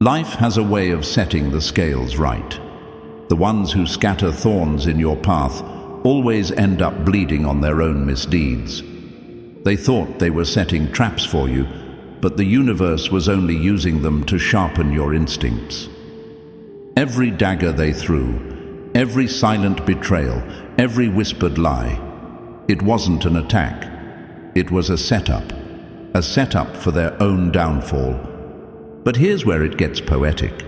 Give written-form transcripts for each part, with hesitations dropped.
Life has a way of setting the scales right. The ones who scatter thorns in your path always end up bleeding on their own misdeeds. They thought they were setting traps for you, but the universe was only using them to sharpen your instincts. Every dagger they threw, every silent betrayal, every whispered lie, it wasn't an attack. It was a setup for their own downfall. But here's where it gets poetic.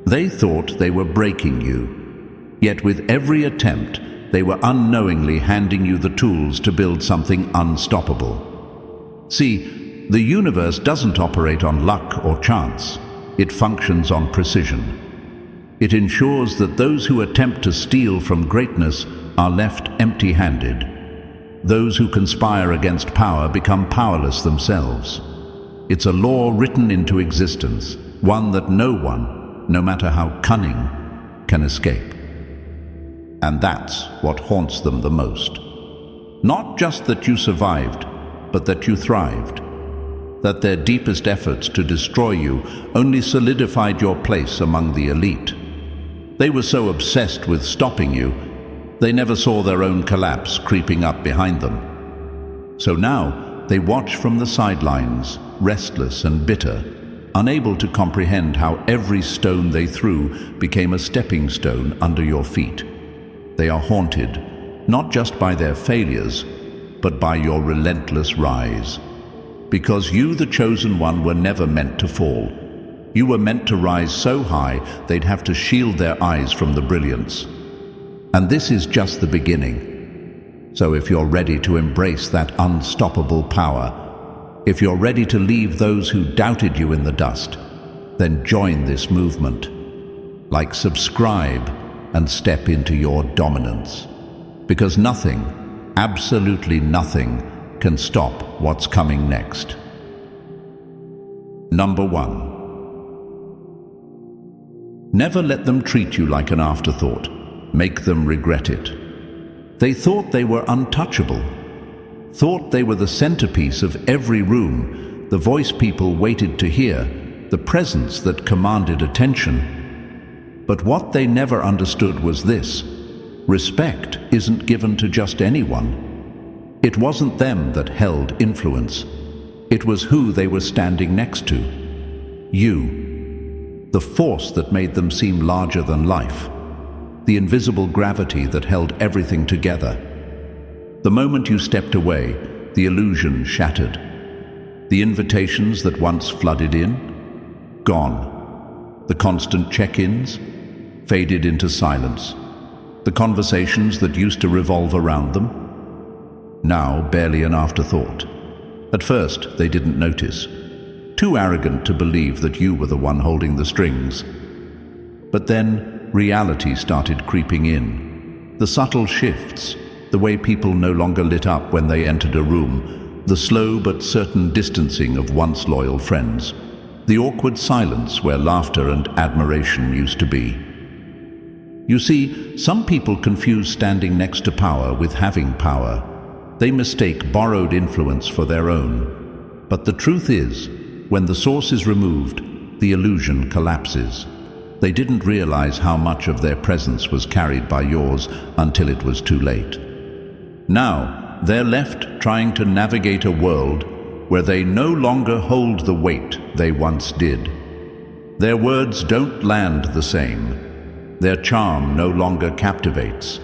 They thought they were breaking you, yet with every attempt, they were unknowingly handing you the tools to build something unstoppable. See, the universe doesn't operate on luck or chance. It functions on precision. It ensures that those who attempt to steal from greatness are left empty-handed. Those who conspire against power become powerless themselves. It's a law written into existence, one that no one, no matter how cunning, can escape. And that's what haunts them the most. Not just that you survived, but that you thrived. That their deepest efforts to destroy you only solidified your place among the elite. They were so obsessed with stopping you, they never saw their own collapse creeping up behind them. So now they watch from the sidelines, restless and bitter, unable to comprehend how every stone they threw became a stepping stone under your feet. They are haunted, not just by their failures, but by your relentless rise. Because you, the chosen one, were never meant to fall. You were meant to rise so high they'd have to shield their eyes from the brilliance. And this is just the beginning. So if you're ready to embrace that unstoppable power, if you're ready to leave those who doubted you in the dust, then join this movement. Like, subscribe, and step into your dominance. Because nothing, absolutely nothing, can stop what's coming next. Number 1. Never let them treat you like an afterthought. Make them regret it. They thought they were untouchable. Thought they were the centerpiece of every room, the voice people waited to hear, the presence that commanded attention. But what they never understood was this: respect isn't given to just anyone. It wasn't them that held influence. It was who they were standing next to. You. The force that made them seem larger than life. The invisible gravity that held everything together. The moment you stepped away, the illusion shattered. The invitations that once flooded in, gone. The constant check-ins faded into silence. The conversations that used to revolve around them, now barely an afterthought. At first, they didn't notice, too arrogant to believe that you were the one holding the strings. But then, reality started creeping in. The subtle shifts, the way people no longer lit up when they entered a room, the slow but certain distancing of once loyal friends, the awkward silence where laughter and admiration used to be. You see, some people confuse standing next to power with having power. They mistake borrowed influence for their own. But the truth is, when the source is removed, the illusion collapses. They didn't realize how much of their presence was carried by yours until it was too late. Now, they're left trying to navigate a world where they no longer hold the weight they once did. Their words don't land the same. Their charm no longer captivates.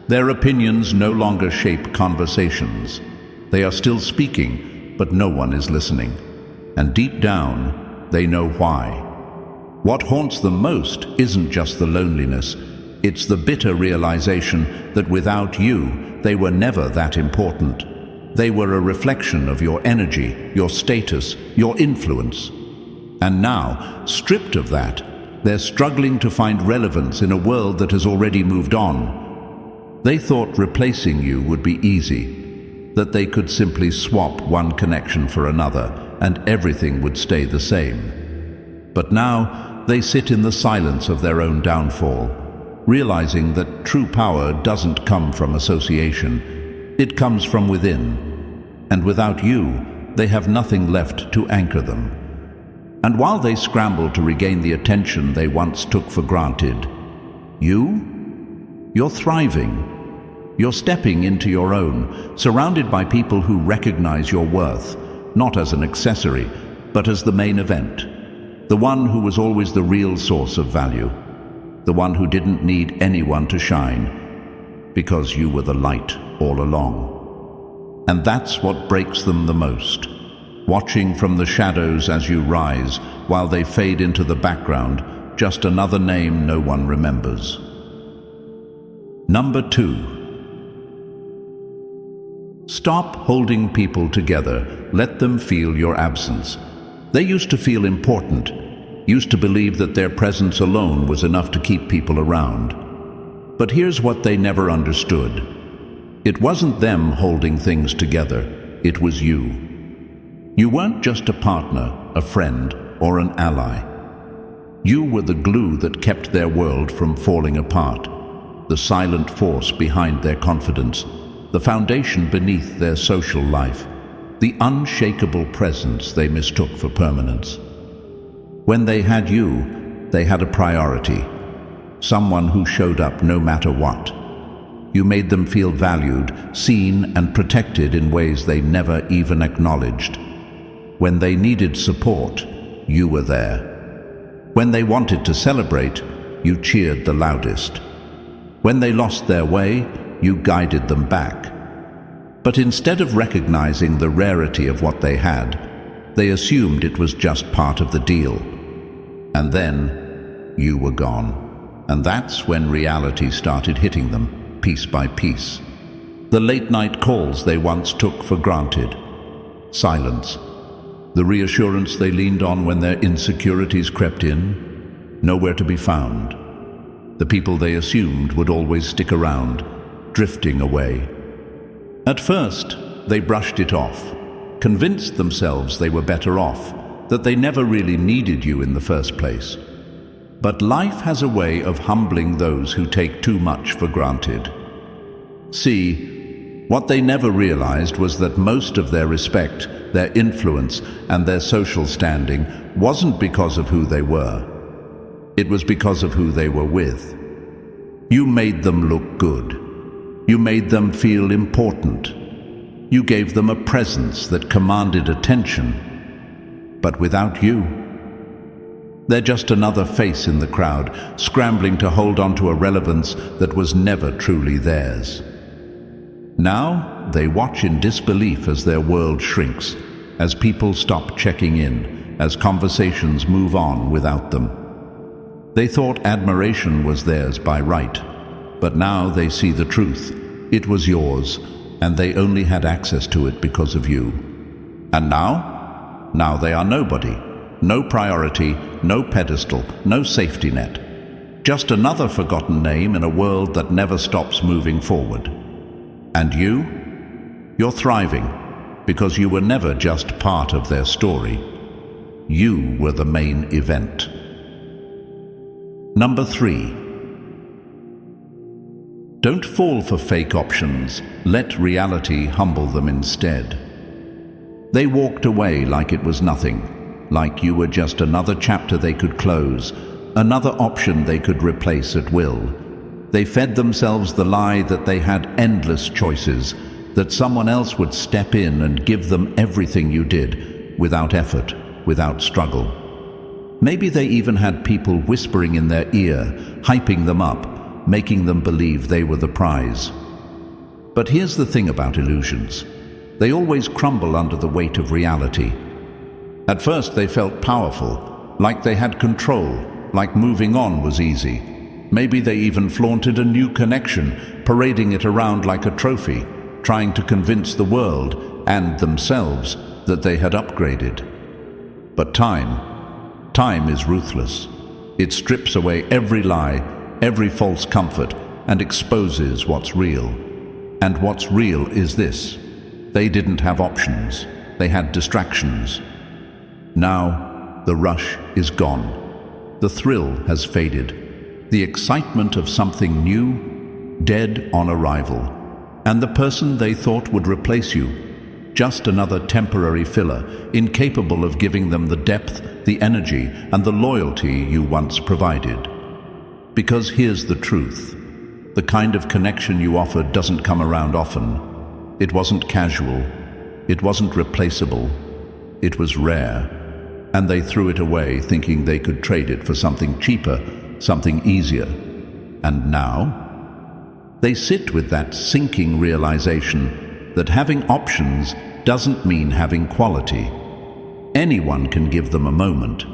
Their opinions no longer shape conversations. They are still speaking, but no one is listening. And deep down, they know why. What haunts them most isn't just the loneliness. It's the bitter realization that without you, they were never that important. They were a reflection of your energy, your status, your influence. And now, stripped of that, they're struggling to find relevance in a world that has already moved on. They thought replacing you would be easy, that they could simply swap one connection for another and everything would stay the same. But now, they sit in the silence of their own downfall, realizing that true power doesn't come from association. It comes from within. And without you, they have nothing left to anchor them. And while they scramble to regain the attention they once took for granted, you're thriving. You're stepping into your own, surrounded by people who recognize your worth, not as an accessory, but as the main event. The one who was always the real source of value. The one who didn't need anyone to shine, because you were the light all along. And that's what breaks them the most. Watching from the shadows as you rise, while they fade into the background, just another name no one remembers. Number 2. Stop holding people together. Let them feel your absence. They used to feel important, used to believe that their presence alone was enough to keep people around. But here's what they never understood. It wasn't them holding things together, it was you. You weren't just a partner, a friend, or an ally. You were the glue that kept their world from falling apart, the silent force behind their confidence, the foundation beneath their social life, the unshakable presence they mistook for permanence. When they had you, they had a priority, someone who showed up no matter what. You made them feel valued, seen, and protected in ways they never even acknowledged. When they needed support, you were there. When they wanted to celebrate, you cheered the loudest. When they lost their way, you guided them back. But instead of recognizing the rarity of what they had, they assumed it was just part of the deal. And then, you were gone. And that's when reality started hitting them, piece by piece. The late-night calls they once took for granted. Silence. The reassurance they leaned on when their insecurities crept in. Nowhere to be found. The people they assumed would always stick around, drifting away. At first, they brushed it off, convinced themselves they were better off, that they never really needed you in the first place. But life has a way of humbling those who take too much for granted. See, what they never realized was that most of their respect, their influence, and their social standing wasn't because of who they were. It was because of who they were with. You made them look good. You made them feel important. You gave them a presence that commanded attention. But without you, they're just another face in the crowd, scrambling to hold on to a relevance that was never truly theirs. Now, they watch in disbelief as their world shrinks, as people stop checking in, as conversations move on without them. They thought admiration was theirs by right, but now they see the truth. It was yours, and they only had access to it because of you. And now? Now they are nobody. No priority, no pedestal, no safety net. Just another forgotten name in a world that never stops moving forward. And you? You're thriving, because you were never just part of their story. You were the main event. Number 3. Don't fall for fake options. Let reality humble them instead. They walked away like it was nothing, like you were just another chapter they could close, another option they could replace at will. They fed themselves the lie that they had endless choices, that someone else would step in and give them everything you did, without effort, without struggle. Maybe they even had people whispering in their ear, hyping them up, making them believe they were the prize. But here's the thing about illusions. They always crumble under the weight of reality. At first they felt powerful, like they had control, like moving on was easy. Maybe they even flaunted a new connection, parading it around like a trophy, trying to convince the world and themselves that they had upgraded. But time is ruthless. It strips away every lie, every false comfort, and exposes what's real. And what's real is this: they didn't have options, they had distractions. Now, the rush is gone. The thrill has faded. The excitement of something new, dead on arrival. And the person they thought would replace you just another temporary filler, incapable of giving them the depth, the energy, and the loyalty you once provided. Because here's the truth. The kind of connection you offered doesn't come around often. It wasn't casual. It wasn't replaceable. It was rare. And they threw it away, thinking they could trade it for something cheaper, something easier. And now? They sit with that sinking realization that having options doesn't mean having quality. Anyone can give them a moment.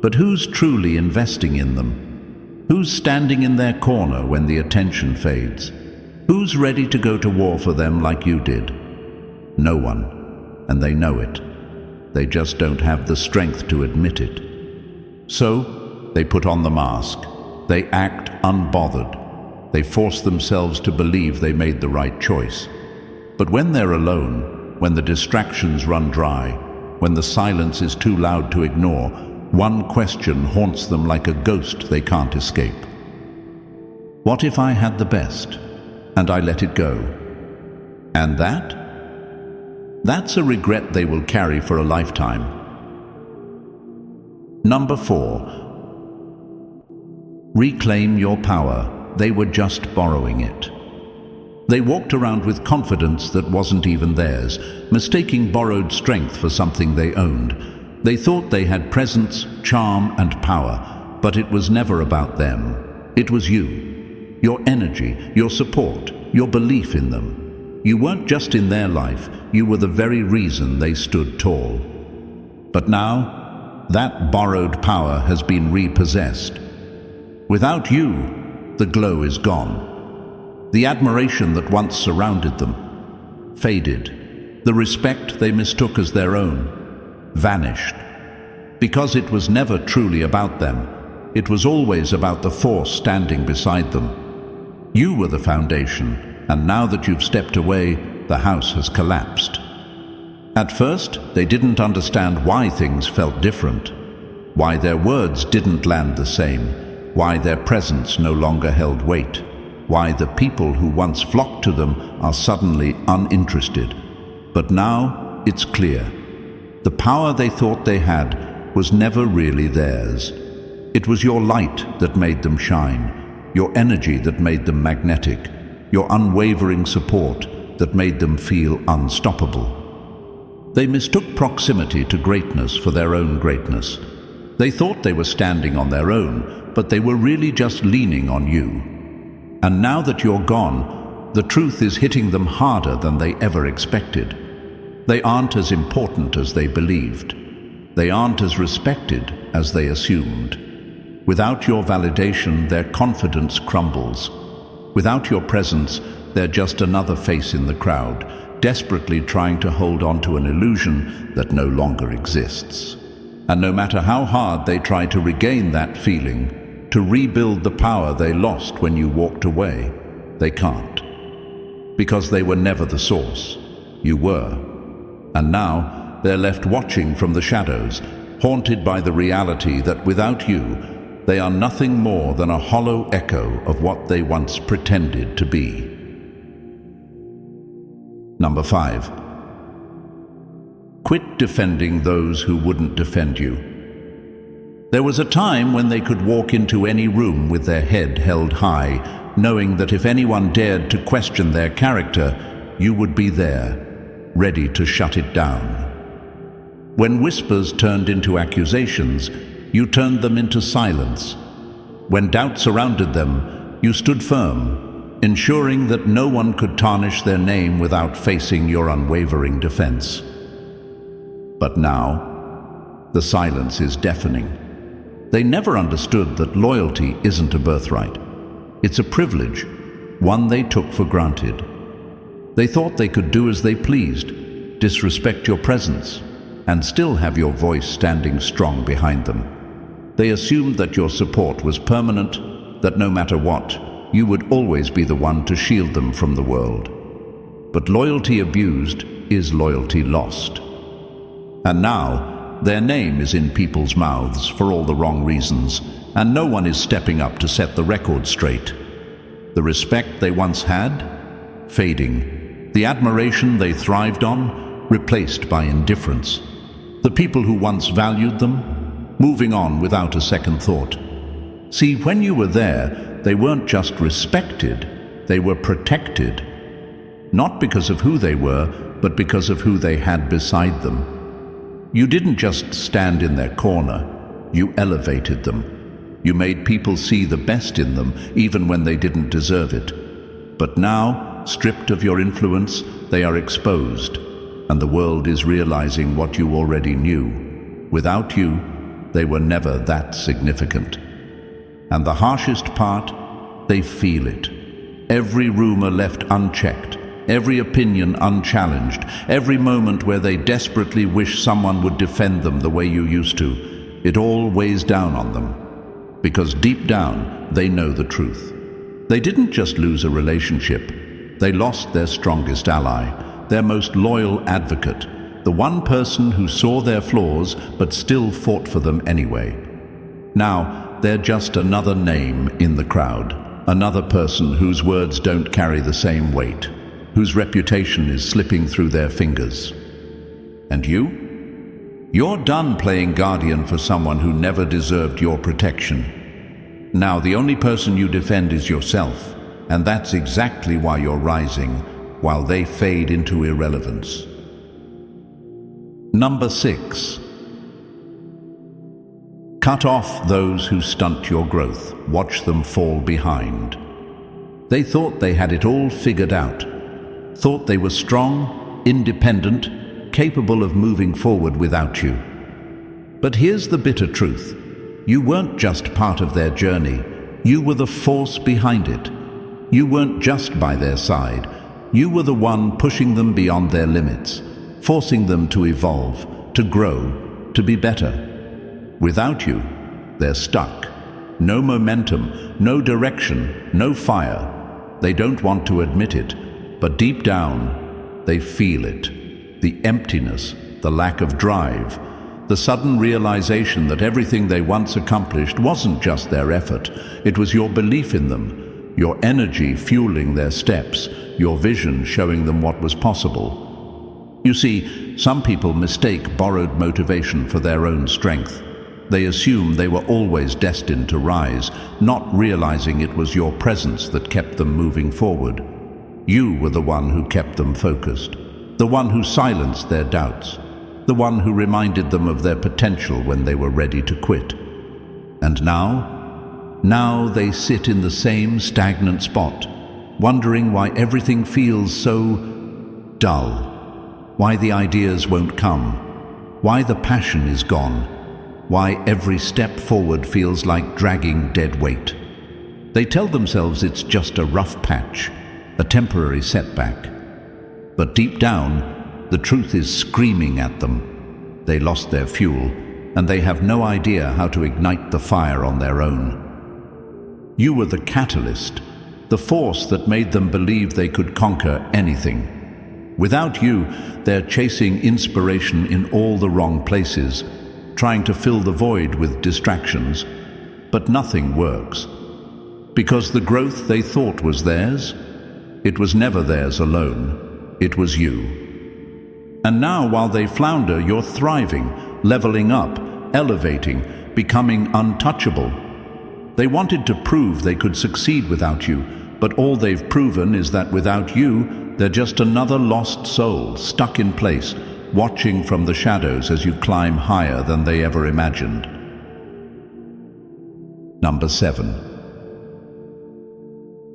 But who's truly investing in them? Who's standing in their corner when the attention fades? Who's ready to go to war for them like you did? No one, and they know it. They just don't have the strength to admit it. So, they put on the mask. They act unbothered. They force themselves to believe they made the right choice. But when they're alone, when the distractions run dry, when the silence is too loud to ignore, one question haunts them like a ghost they can't escape. What if I had the best, and I let it go? And that's a regret they will carry for a lifetime. Number 4. Reclaim your power. They were just borrowing it. They walked around with confidence that wasn't even theirs, mistaking borrowed strength for something they owned. They thought they had presence, charm, and power, but it was never about them. It was you, your energy, your support, your belief in them. You weren't just in their life, you were the very reason they stood tall. But now, that borrowed power has been repossessed. Without you, the glow is gone. The admiration that once surrounded them faded. The respect they mistook as their own vanished. Because it was never truly about them, it was always about the force standing beside them. You were the foundation, and now that you've stepped away, the house has collapsed. At first, they didn't understand why things felt different, why their words didn't land the same, why their presence no longer held weight, why the people who once flocked to them are suddenly uninterested. But now it's clear. The power they thought they had was never really theirs. It was your light that made them shine, your energy that made them magnetic, your unwavering support that made them feel unstoppable. They mistook proximity to greatness for their own greatness. They thought they were standing on their own, but they were really just leaning on you. And now that you're gone, the truth is hitting them harder than they ever expected. They aren't as important as they believed. They aren't as respected as they assumed. Without your validation, their confidence crumbles. Without your presence, they're just another face in the crowd, desperately trying to hold on to an illusion that no longer exists. And no matter how hard they try to regain that feeling, to rebuild the power they lost when you walked away, they can't. Because they were never the source. You were. And now, they're left watching from the shadows, haunted by the reality that without you, they are nothing more than a hollow echo of what they once pretended to be. Number 5. Quit defending those who wouldn't defend you. There was a time when they could walk into any room with their head held high, knowing that if anyone dared to question their character, you would be there, ready to shut it down. When whispers turned into accusations, you turned them into silence. When doubt surrounded them, you stood firm, ensuring that no one could tarnish their name without facing your unwavering defense. But now, the silence is deafening. They never understood that loyalty isn't a birthright. It's a privilege, one they took for granted. They thought they could do as they pleased, disrespect your presence, and still have your voice standing strong behind them. They assumed that your support was permanent, that no matter what, you would always be the one to shield them from the world. But loyalty abused is loyalty lost. And now, their name is in people's mouths for all the wrong reasons, and no one is stepping up to set the record straight. The respect they once had, fading. The admiration they thrived on, replaced by indifference. The people who once valued them, moving on without a second thought. See, when you were there, they weren't just respected, they were protected. Not because of who they were, but because of who they had beside them. You didn't just stand in their corner, you elevated them. You made people see the best in them, even when they didn't deserve it. But now, stripped of your influence, they are exposed, and the world is realizing what you already knew. Without you, they were never that significant. And the harshest part, they feel it. Every rumor left unchecked, every opinion unchallenged, every moment where they desperately wish someone would defend them the way you used to, it all weighs down on them. Because deep down, they know the truth. They didn't just lose a relationship, they lost their strongest ally, their most loyal advocate, the one person who saw their flaws but still fought for them anyway. Now, they're just another name in the crowd, another person whose words don't carry the same weight, whose reputation is slipping through their fingers. And you? You're done playing guardian for someone who never deserved your protection. Now the only person you defend is yourself, and that's exactly why you're rising, while they fade into irrelevance. Number 6. Cut off those who stunt your growth. Watch them fall behind. They thought they had it all figured out, thought they were strong, independent, capable of moving forward without you. But here's the bitter truth. You weren't just part of their journey, you were the force behind it. You weren't just by their side, you were the one pushing them beyond their limits, forcing them to evolve, to grow, to be better. Without you, they're stuck. No momentum, no direction, no fire. They don't want to admit it, but deep down, they feel it. The emptiness, the lack of drive, the sudden realization that everything they once accomplished wasn't just their effort, it was your belief in them, your energy fueling their steps, your vision showing them what was possible. You see, some people mistake borrowed motivation for their own strength. They assume they were always destined to rise, not realizing it was your presence that kept them moving forward. You were the one who kept them focused, the one who silenced their doubts, the one who reminded them of their potential when they were ready to quit. And now they sit in the same stagnant spot, wondering why everything feels so dull, why the ideas won't come, why the passion is gone, why every step forward feels like dragging dead weight. They tell themselves it's just a rough patch, a temporary setback. But deep down, the truth is screaming at them. They lost their fuel, and they have no idea how to ignite the fire on their own. You were the catalyst, the force that made them believe they could conquer anything. Without you, they're chasing inspiration in all the wrong places, trying to fill the void with distractions, but nothing works. Because the growth they thought was theirs, it was never theirs alone. It was you. And now, while they flounder, you're thriving, leveling up, elevating, becoming untouchable. They wanted to prove they could succeed without you, but all they've proven is that without you, they're just another lost soul, stuck in place, watching from the shadows as you climb higher than they ever imagined. Number 7.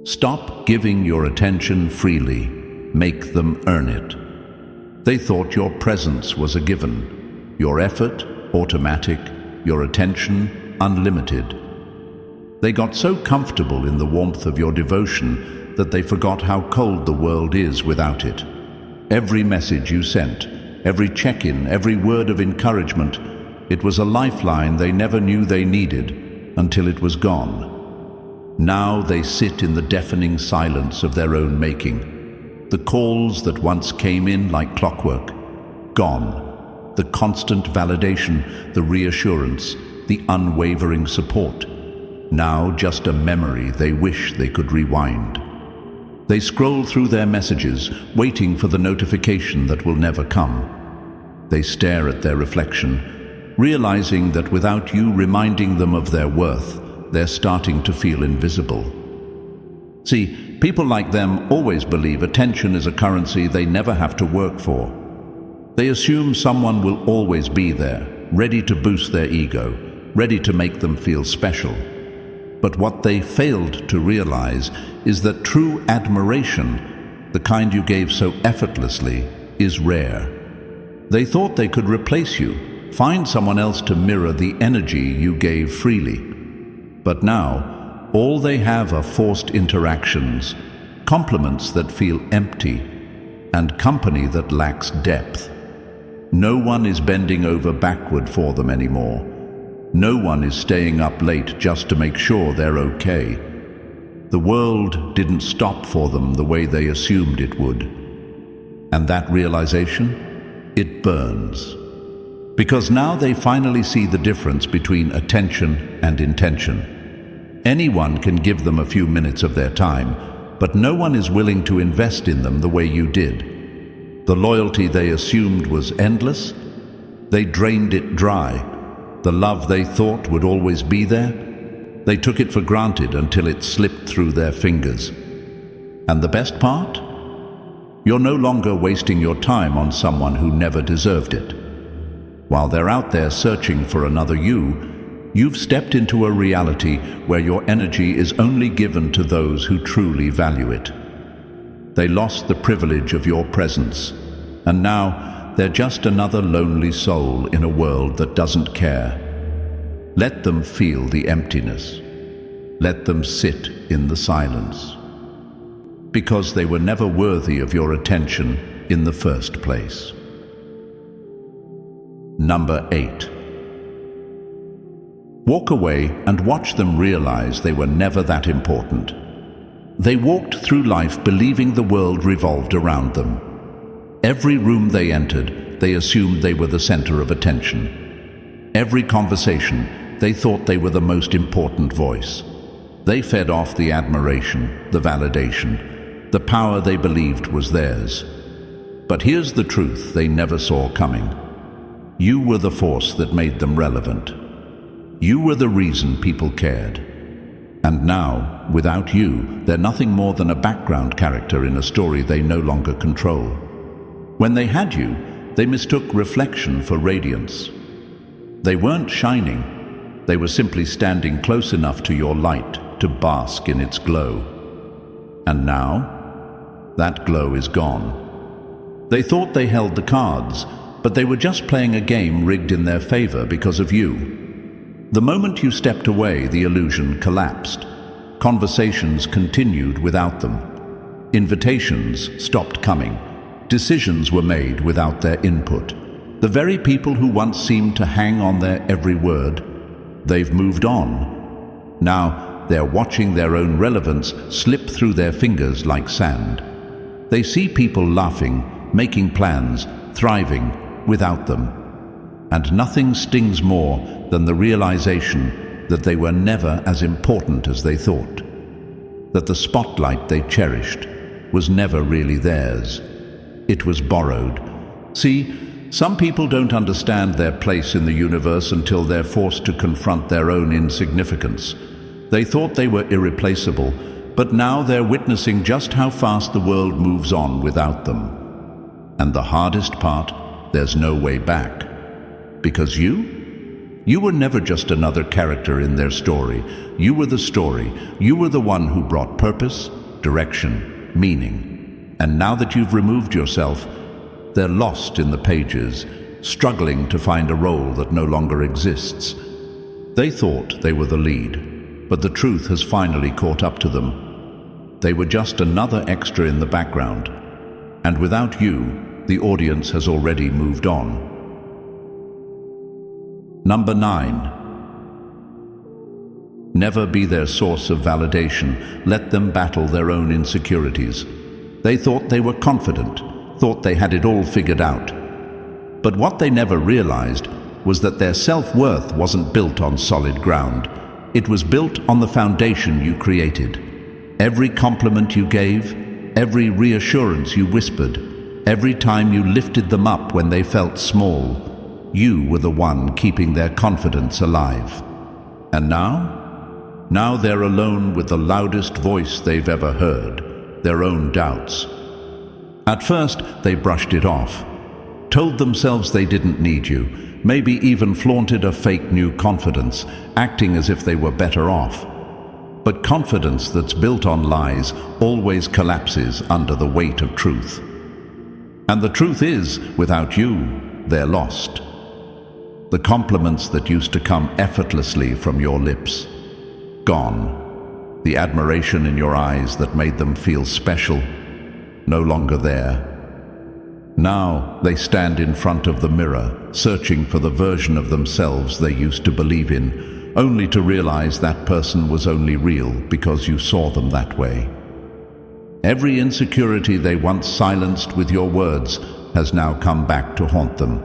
Stop giving your attention freely. Make them earn it. They thought your presence was a given, your effort automatic, your attention unlimited. They got so comfortable in the warmth of your devotion that they forgot how cold the world is without it. Every message you sent, every check-in, every word of encouragement, it was a lifeline they never knew they needed until it was gone. Now they sit in the deafening silence of their own making. The calls that once came in like clockwork, gone. The constant validation, the reassurance, the unwavering support. Now just a memory they wish they could rewind. They scroll through their messages, waiting for the notification that will never come. They stare at their reflection, realizing that without you reminding them of their worth, they're starting to feel invisible. See, people like them always believe attention is a currency they never have to work for. They assume someone will always be there, ready to boost their ego, ready to make them feel special. But what they failed to realize is that true admiration, the kind you gave so effortlessly, is rare. They thought they could replace you, find someone else to mirror the energy you gave freely. But now, all they have are forced interactions, compliments that feel empty, and company that lacks depth. No one is bending over backward for them anymore. No one is staying up late just to make sure they're okay. The world didn't stop for them the way they assumed it would. And that realization, it burns. Because now they finally see the difference between attention and intention. Anyone can give them a few minutes of their time, but no one is willing to invest in them the way you did. The loyalty they assumed was endless, they drained it dry. The love they thought would always be there, they took it for granted until it slipped through their fingers. And the best part? You're no longer wasting your time on someone who never deserved it. While they're out there searching for another you, you've stepped into a reality where your energy is only given to those who truly value it. They lost the privilege of your presence, and now they're just another lonely soul in a world that doesn't care. Let them feel the emptiness. Let them sit in the silence. Because they were never worthy of your attention in the first place. Number 8. Walk away and watch them realize they were never that important. They walked through life believing the world revolved around them. Every room they entered, they assumed they were the center of attention. Every conversation, they thought they were the most important voice. They fed off the admiration, the validation, the power they believed was theirs. But here's the truth they never saw coming. You were the force that made them relevant. You were the reason people cared. And now, without you, they're nothing more than a background character in a story they no longer control. When they had you, they mistook reflection for radiance. They weren't shining. They were simply standing close enough to your light to bask in its glow. And now, that glow is gone. They thought they held the cards, but they were just playing a game rigged in their favor because of you. The moment you stepped away, the illusion collapsed. Conversations continued without them. Invitations stopped coming. Decisions were made without their input. The very people who once seemed to hang on their every word, they've moved on. Now they're watching their own relevance slip through their fingers like sand. They see people laughing, making plans, thriving without them. And nothing stings more than the realization that they were never as important as they thought. That the spotlight they cherished was never really theirs. It was borrowed. See, some people don't understand their place in the universe until they're forced to confront their own insignificance. They thought they were irreplaceable, but now they're witnessing just how fast the world moves on without them. And the hardest part, there's no way back. Because you were never just another character in their story. You were the story. You were the one who brought purpose, direction, meaning. And now that you've removed yourself, they're lost in the pages, struggling to find a role that no longer exists. They thought they were the lead, but the truth has finally caught up to them. They were just another extra in the background, and without you, the audience has already moved on. Number 9. Never be their source of validation. Let them battle their own insecurities. They thought they were confident, thought they had it all figured out. But what they never realized was that their self-worth wasn't built on solid ground. It was built on the foundation you created. Every compliment you gave, every reassurance you whispered, every time you lifted them up when they felt small, you were the one keeping their confidence alive. And now? Now they're alone with the loudest voice they've ever heard, their own doubts. At first, they brushed it off, told themselves they didn't need you, maybe even flaunted a fake new confidence, acting as if they were better off. But confidence that's built on lies always collapses under the weight of truth. And the truth is, without you, they're lost. The compliments that used to come effortlessly from your lips, gone. The admiration in your eyes that made them feel special, no longer there. Now they stand in front of the mirror, searching for the version of themselves they used to believe in, only to realize that person was only real because you saw them that way. Every insecurity they once silenced with your words has now come back to haunt them.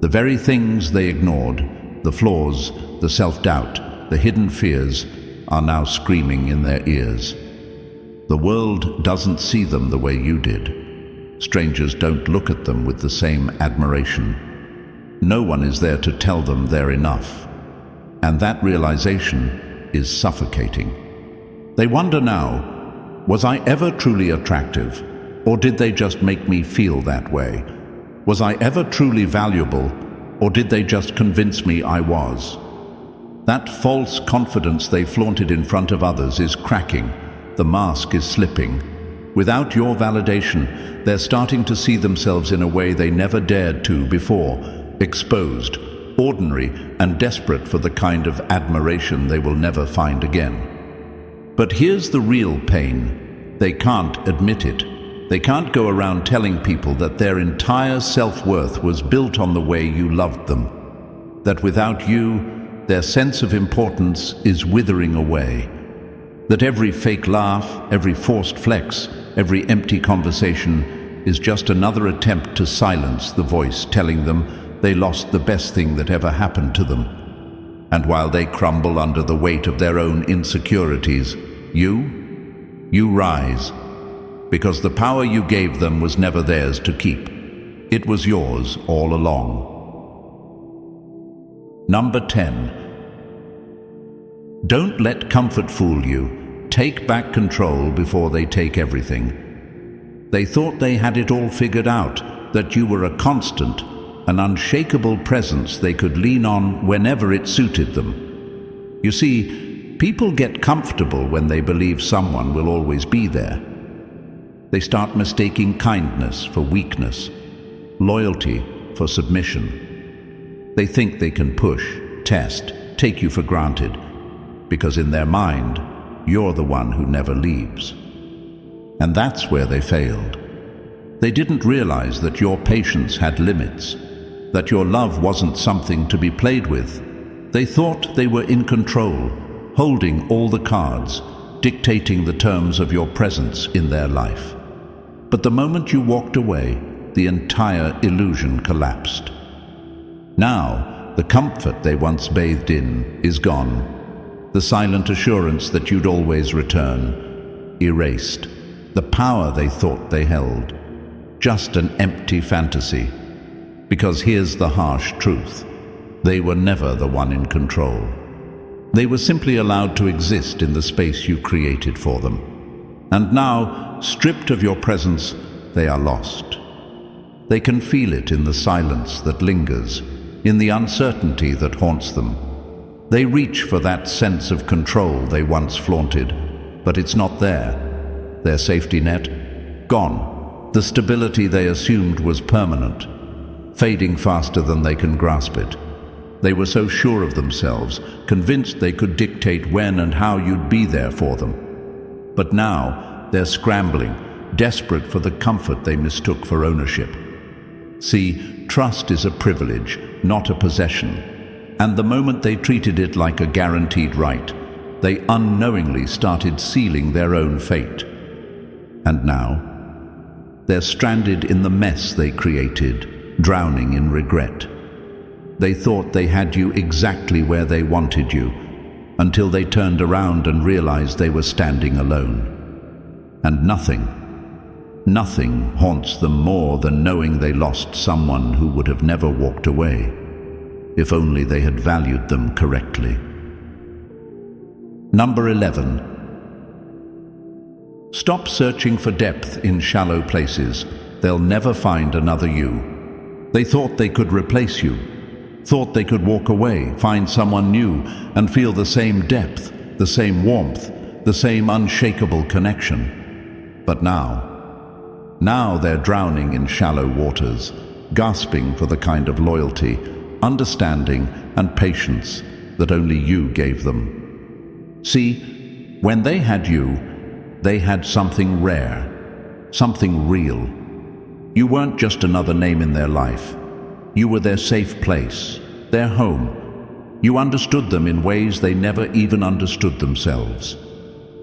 The very things they ignored, the flaws, the self-doubt, the hidden fears, are now screaming in their ears. The world doesn't see them the way you did. Strangers don't look at them with the same admiration. No one is there to tell them they're enough. And that realization is suffocating. They wonder now, was I ever truly attractive, or did they just make me feel that way? Was I ever truly valuable, or did they just convince me I was? That false confidence they flaunted in front of others is cracking. The mask is slipping. Without your validation, they're starting to see themselves in a way they never dared to before, exposed, ordinary, and desperate for the kind of admiration they will never find again. But here's the real pain. They can't admit it. They can't go around telling people that their entire self-worth was built on the way you loved them. That without you, their sense of importance is withering away. That every fake laugh, every forced flex, every empty conversation is just another attempt to silence the voice telling them they lost the best thing that ever happened to them. And while they crumble under the weight of their own insecurities, you rise. Because the power you gave them was never theirs to keep. It was yours all along. Number 10. Don't let comfort fool you. Take back control before they take everything. They thought they had it all figured out, that you were a constant, an unshakable presence they could lean on whenever it suited them. You see, people get comfortable when they believe someone will always be there. They start mistaking kindness for weakness, loyalty for submission. They think they can push, test, take you for granted, because in their mind, you're the one who never leaves. And that's where they failed. They didn't realize that your patience had limits, that your love wasn't something to be played with. They thought they were in control, holding all the cards, dictating the terms of your presence in their life. But the moment you walked away, the entire illusion collapsed. Now, the comfort they once bathed in is gone. The silent assurance that you'd always return, erased. The power they thought they held, just an empty fantasy. Because here's the harsh truth. They were never the one in control. They were simply allowed to exist in the space you created for them. And now, stripped of your presence, they are lost. They can feel it in the silence that lingers, in the uncertainty that haunts them. They reach for that sense of control they once flaunted, but it's not there. Their safety net, gone. The stability they assumed was permanent, fading faster than they can grasp it. They were so sure of themselves, convinced they could dictate when and how you'd be there for them. But now, they're scrambling, desperate for the comfort they mistook for ownership. See, trust is a privilege, not a possession. And the moment they treated it like a guaranteed right, they unknowingly started sealing their own fate. And now, they're stranded in the mess they created, drowning in regret. They thought they had you exactly where they wanted you, until they turned around and realized they were standing alone. And nothing, Nothing haunts them more than knowing they lost someone who would have never walked away, if only they had valued them correctly. Number 11. Stop searching for depth in shallow places. They'll never find another you. They thought they could replace you, thought they could walk away, find someone new, and feel the same depth, the same warmth, the same unshakable connection. But now they're drowning in shallow waters, gasping for the kind of loyalty, understanding, and patience that only you gave them. See, when they had you, they had something rare, something real. You weren't just another name in their life. You were their safe place, their home. You understood them in ways they never even understood themselves.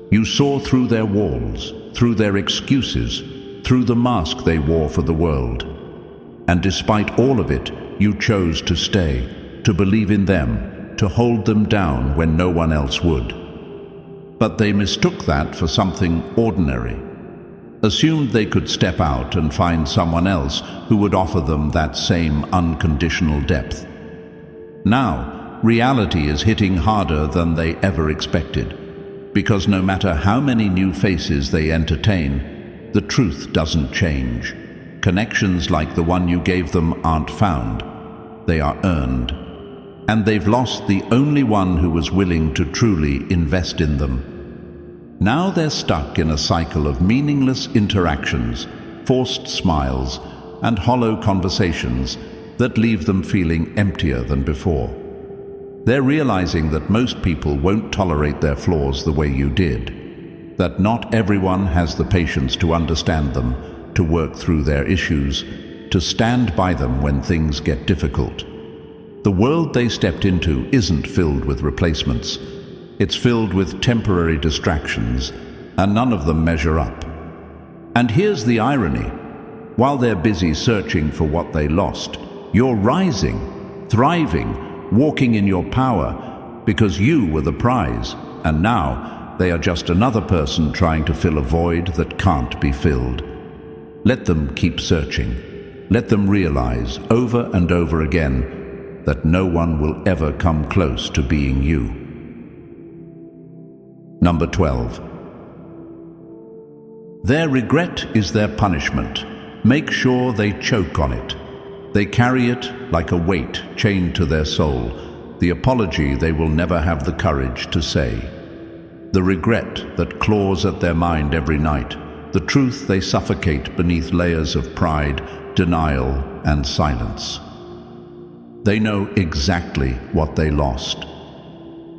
You saw through their walls, through their excuses, through the mask they wore for the world. And despite all of it, you chose to stay, to believe in them, to hold them down when no one else would. But they mistook that for something ordinary, assumed they could step out and find someone else who would offer them that same unconditional depth. Now, reality is hitting harder than they ever expected, because no matter how many new faces they entertain, the truth doesn't change. Connections like the one you gave them aren't found, they are earned. And they've lost the only one who was willing to truly invest in them. Now they're stuck in a cycle of meaningless interactions, forced smiles, and hollow conversations that leave them feeling emptier than before. They're realizing that most people won't tolerate their flaws the way you did, that not everyone has the patience to understand them, to work through their issues, to stand by them when things get difficult. The world they stepped into isn't filled with replacements. It's filled with temporary distractions, and none of them measure up. And here's the irony. While they're busy searching for what they lost, you're rising, thriving, walking in your power, because you were the prize, and now they are just another person trying to fill a void that can't be filled. Let them keep searching. Let them realize over and over again that no one will ever come close to being you. Number 12. Their regret is their punishment. Make sure they choke on it. They carry it like a weight chained to their soul, the apology they will never have the courage to say. The regret that claws at their mind every night, the truth they suffocate beneath layers of pride, denial, and silence. They know exactly what they lost.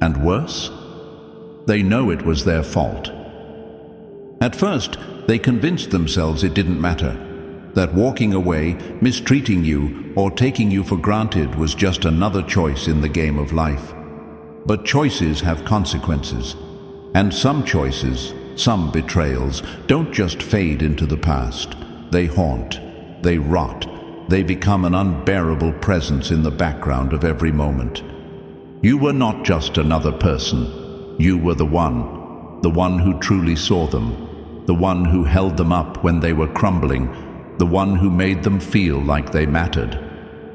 And worse, they know it was their fault. At first, they convinced themselves it didn't matter, that walking away, mistreating you, or taking you for granted was just another choice in the game of life. But choices have consequences, and some choices, some betrayals, don't just fade into the past. They haunt, they rot, they become an unbearable presence in the background of every moment. You were not just another person. You were the one who truly saw them, the one who held them up when they were crumbling, the one who made them feel like they mattered.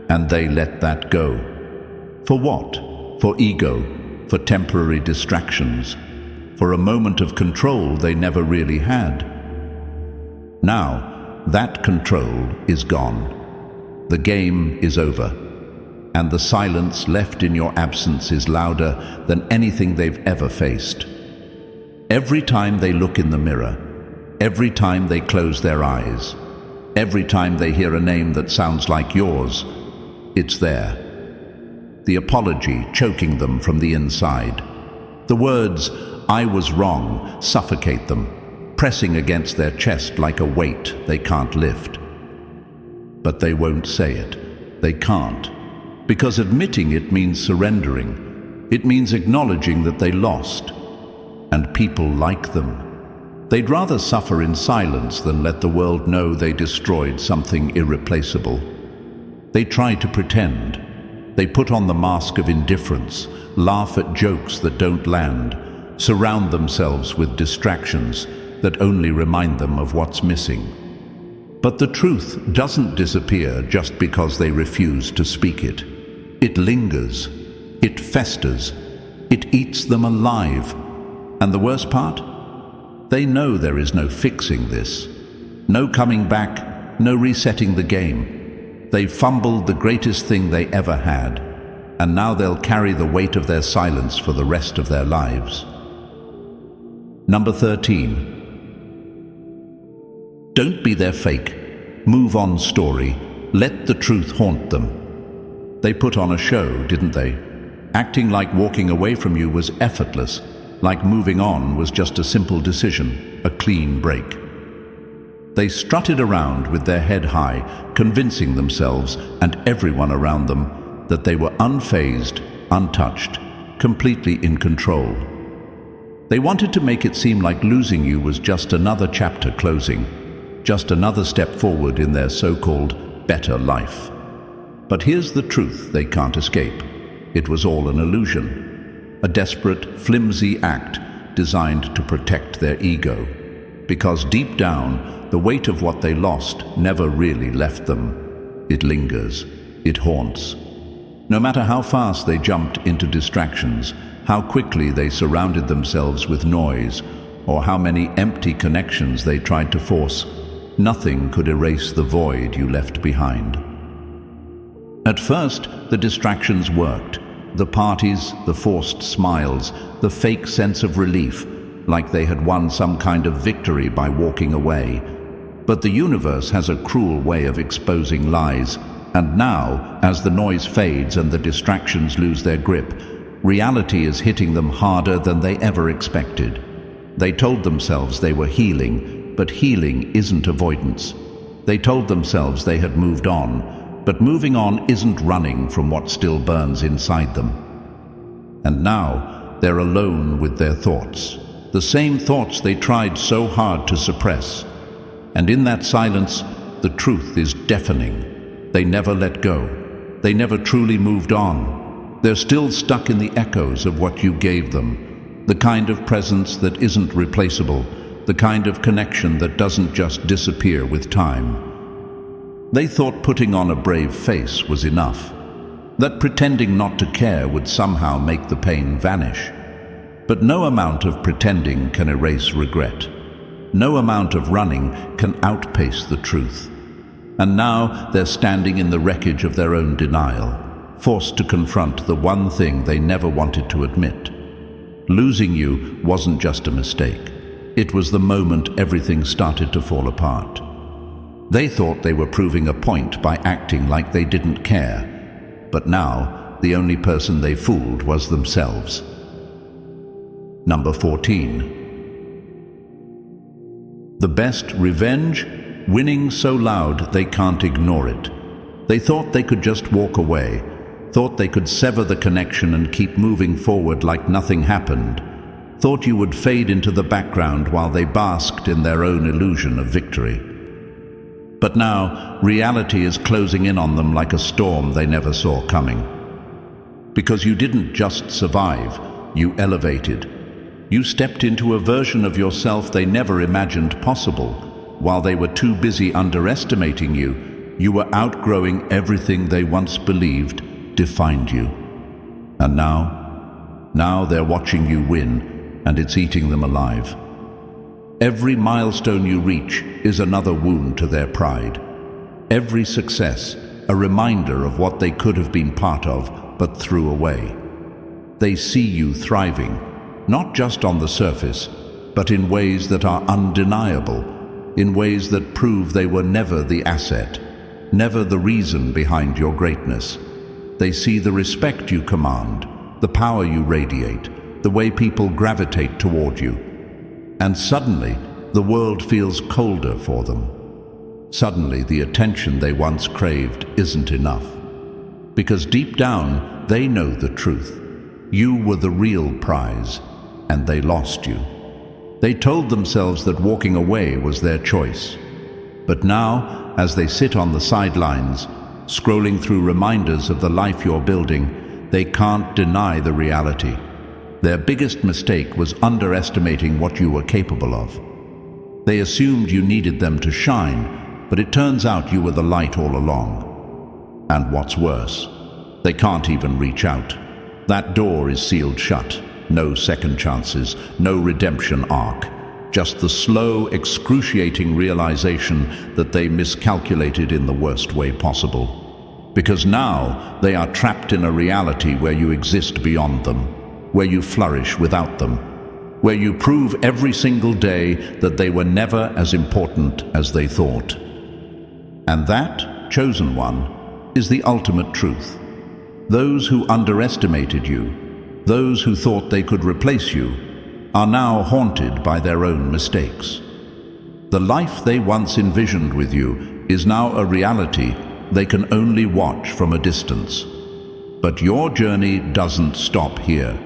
And they let that go. For what? For ego, for temporary distractions, for a moment of control they never really had. Now, that control is gone. The game is over, and the silence left in your absence is louder than anything they've ever faced. Every time they look in the mirror, every time they close their eyes, every time they hear a name that sounds like yours, it's there. The apology choking them from the inside. The words, "I was wrong," suffocate them, pressing against their chest like a weight they can't lift. But they won't say it. They can't. Because admitting it means surrendering. It means acknowledging that they lost. And people like them. They'd rather suffer in silence than let the world know they destroyed something irreplaceable. They try to pretend. They put on the mask of indifference, laugh at jokes that don't land, surround themselves with distractions that only remind them of what's missing. But the truth doesn't disappear just because they refuse to speak it. It lingers, it festers, it eats them alive. And the worst part? They know there is no fixing this. No coming back, no resetting the game. They've fumbled the greatest thing they ever had, and now they'll carry the weight of their silence for the rest of their lives. Number 13. Don't be their fake, move on story. Let the truth haunt them. They put on a show, didn't they? Acting like walking away from you was effortless, like moving on was just a simple decision, a clean break. They strutted around with their head high, convincing themselves and everyone around them that they were unfazed, untouched, completely in control. They wanted to make it seem like losing you was just another chapter closing, just another step forward in their so-called better life. But here's the truth they can't escape. It was all an illusion, a desperate, flimsy act designed to protect their ego. Because deep down, the weight of what they lost never really left them. It lingers, it haunts. No matter how fast they jumped into distractions, how quickly they surrounded themselves with noise, or how many empty connections they tried to force, nothing could erase the void you left behind. At first, the distractions worked. The parties, the forced smiles, the fake sense of relief, like they had won some kind of victory by walking away. But the universe has a cruel way of exposing lies, and now, as the noise fades and the distractions lose their grip, reality is hitting them harder than they ever expected. They told themselves they were healing, but healing isn't avoidance. They told themselves they had moved on, but moving on isn't running from what still burns inside them. And now, they're alone with their thoughts, the same thoughts they tried so hard to suppress. And in that silence, the truth is deafening. They never let go. They never truly moved on. They're still stuck in the echoes of what you gave them, the kind of presence that isn't replaceable, the kind of connection that doesn't just disappear with time. They thought putting on a brave face was enough, that pretending not to care would somehow make the pain vanish. But no amount of pretending can erase regret. No amount of running can outpace the truth. And now they're standing in the wreckage of their own denial, forced to confront the one thing they never wanted to admit. Losing you wasn't just a mistake. It was the moment everything started to fall apart. They thought they were proving a point by acting like they didn't care, but now the only person they fooled was themselves. Number 14. The best revenge? Winning so loud they can't ignore it. They thought they could just walk away, thought they could sever the connection and keep moving forward like nothing happened, thought you would fade into the background while they basked in their own illusion of victory. But now, reality is closing in on them like a storm they never saw coming. Because you didn't just survive, you elevated. You stepped into a version of yourself they never imagined possible. While they were too busy underestimating you, you were outgrowing everything they once believed defined you. And now they're watching you win, and it's eating them alive. Every milestone you reach is another wound to their pride. Every success, a reminder of what they could have been part of, but threw away. They see you thriving, not just on the surface, but in ways that are undeniable, in ways that prove they were never the asset, never the reason behind your greatness. They see the respect you command, the power you radiate, the way people gravitate toward you. And suddenly, the world feels colder for them. Suddenly, the attention they once craved isn't enough. Because deep down, they know the truth. You were the real prize, and they lost you. They told themselves that walking away was their choice. But now, as they sit on the sidelines, scrolling through reminders of the life you're building, they can't deny the reality. Their biggest mistake was underestimating what you were capable of. They assumed you needed them to shine, but it turns out you were the light all along. And what's worse, they can't even reach out. That door is sealed shut. No second chances, no redemption arc. Just the slow, excruciating realization that they miscalculated in the worst way possible. Because now they are trapped in a reality where you exist beyond them, where you flourish without them, where you prove every single day that they were never as important as they thought. And that, chosen one, is the ultimate truth. Those who underestimated you, those who thought they could replace you, are now haunted by their own mistakes. The life they once envisioned with you is now a reality they can only watch from a distance. But your journey doesn't stop here.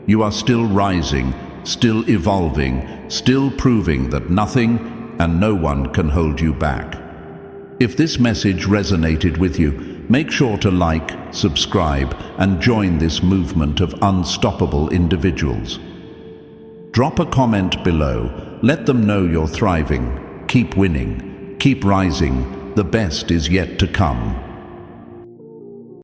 You are still rising, still evolving, still proving that nothing and no one can hold you back. If this message resonated with you, make sure to like, subscribe, and join this movement of unstoppable individuals. Drop a comment below. Let them know you're thriving. Keep winning. Keep rising. The best is yet to come.